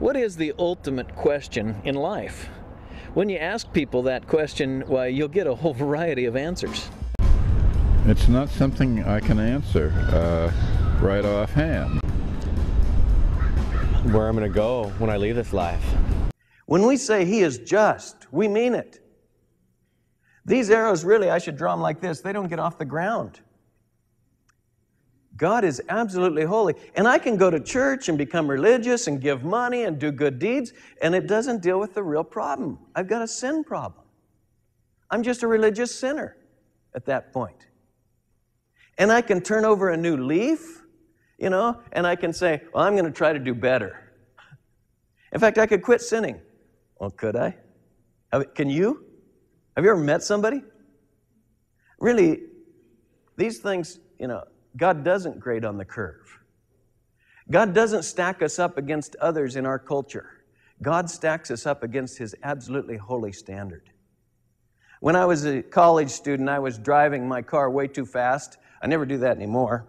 What is the ultimate question in life? When you ask people that question, why, you'll get a whole variety of answers. It's not something I can answer right offhand. Where I'm going to go when I leave this life. When we say He is just, we mean it. These arrows, really, I should draw them like this. They don't get off the ground. God is absolutely holy. And I can go to church and become religious and give money and do good deeds, and it doesn't deal with the real problem. I've got a sin problem. I'm just a religious sinner at that point. And I can turn over a new leaf, and I can say, well, I'm going to try to do better. In fact, I could quit sinning. Well, could I? Can you? Have you ever met somebody? Really, these things, God doesn't grade on the curve. God doesn't stack us up against others in our culture. God stacks us up against His absolutely holy standard. When I was a college student, I was driving my car way too fast. I never do that anymore.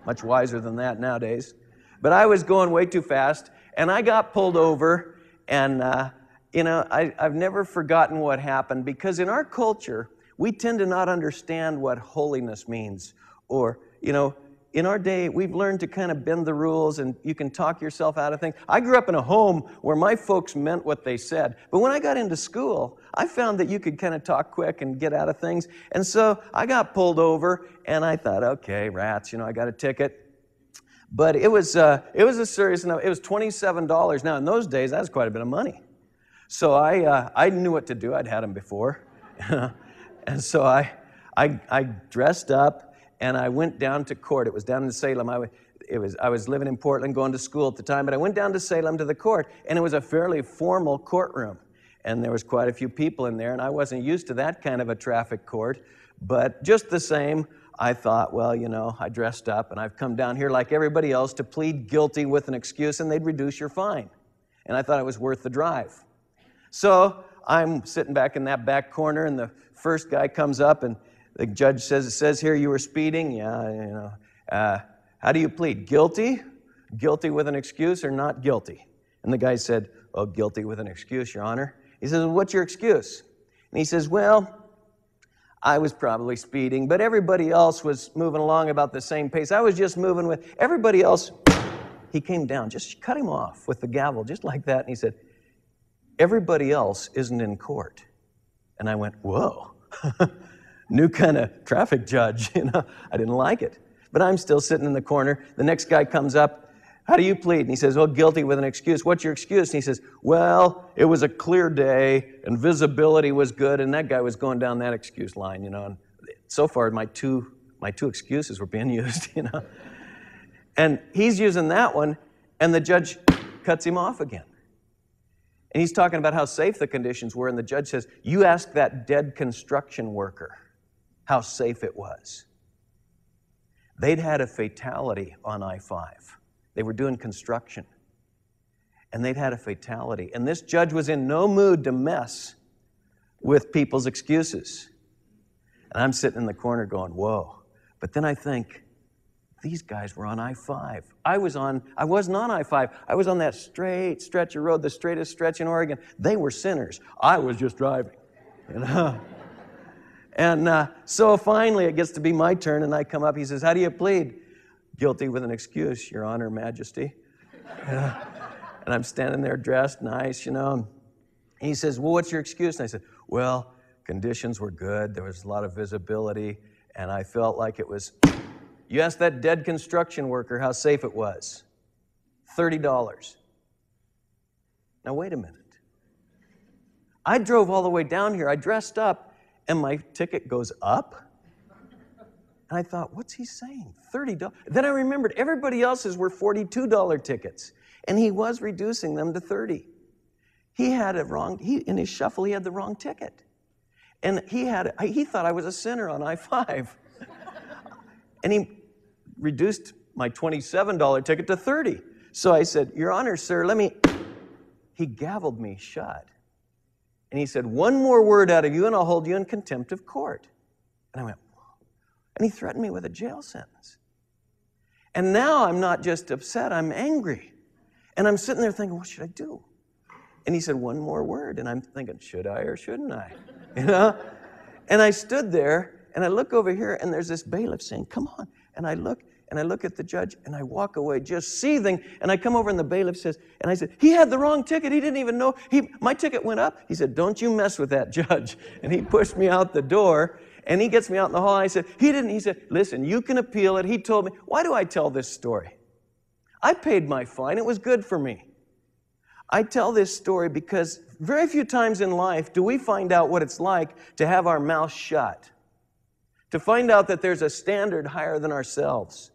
Much wiser than that nowadays. But I was going way too fast, and I got pulled over, and I've never forgotten what happened, because in our culture, we tend to not understand what holiness means. Or, in our day, we've learned to kind of bend the rules, and you can talk yourself out of things. I grew up in a home where my folks meant what they said. But when I got into school, I found that you could kind of talk quick and get out of things. And so I got pulled over, and I thought, okay, rats, I got a ticket. But it was a serious enough. It was $27. Now, in those days, that was quite a bit of money. So I knew what to do. I'd had them before. And so I dressed up, and I went down to court. It was down in Salem. I was living in Portland, going to school at the time, but I went down to Salem to the court, and it was a fairly formal courtroom. And there was quite a few people in there, and I wasn't used to that kind of a traffic court. But just the same, I thought, well, I dressed up, and I've come down here like everybody else to plead guilty with an excuse, and they'd reduce your fine. And I thought it was worth the drive. So I'm sitting back in that back corner, and the first guy comes up, and the judge says, it says here you were speeding. Yeah, how do you plead? Guilty? Guilty with an excuse, or not guilty? And the guy said, oh, guilty with an excuse, Your Honor. He says, well, what's your excuse? And he says, well, I was probably speeding, but everybody else was moving along about the same pace. I was just moving with everybody else. He came down, just cut him off with the gavel, just like that. And he said, everybody else isn't in court. And I went, whoa. New kind of traffic judge, I didn't like it. But I'm still sitting in the corner. The next guy comes up, how do you plead? And he says, oh, guilty with an excuse. What's your excuse? And he says, well, it was a clear day, and visibility was good, and that guy was going down that excuse line, And so far, my two excuses were being used, And he's using that one, and the judge cuts him off again. And he's talking about how safe the conditions were, and the judge says, you ask that dead construction worker how safe it was. They'd had a fatality on I-5. They were doing construction, and they'd had a fatality. And this judge was in no mood to mess with people's excuses. And I'm sitting in the corner going, whoa. But then I think, these guys were on I-5. I wasn't on I-5. I was on that straight stretch of road, the straightest stretch in Oregon. They were sinners. I was just driving, And so finally it gets to be my turn, and I come up. He says, how do you plead? Guilty with an excuse, Your Honor, Majesty. And I'm standing there dressed nice, And he says, well, what's your excuse? And I said, well, conditions were good. There was a lot of visibility, and I felt like it was... You asked that dead construction worker how safe it was. $30. Now, wait a minute. I drove all the way down here. I dressed up, and my ticket goes up. And I thought, what's he saying? $30. Then I remembered everybody else's were $42 tickets, and he was reducing them to $30. He had in his shuffle, he had the wrong ticket. And he thought I was a sinner on I-5. And he reduced my $27 ticket to $30. So I said, Your Honor, sir, he gavelled me shut. And he said, one more word out of you and I'll hold you in contempt of court. And I went, whoa. And he threatened me with a jail sentence. And now I'm not just upset, I'm angry. And I'm sitting there thinking, what should I do? And he said, one more word. And I'm thinking, should I or shouldn't I? You know? And I stood there, and I look over here, and there's this bailiff saying, come on. And I look at the judge, and I walk away just seething. And I come over, and the bailiff says, and I said, he had the wrong ticket. He didn't even know. My ticket went up. He said, don't you mess with that judge. And he pushed me out the door, and he gets me out in the hall. And I said, he didn't. He said, listen, you can appeal it. He told me, why do I tell this story? I paid my fine. It was good for me. I tell this story because very few times in life do we find out what it's like to have our mouth shut, to find out that there's a standard higher than ourselves.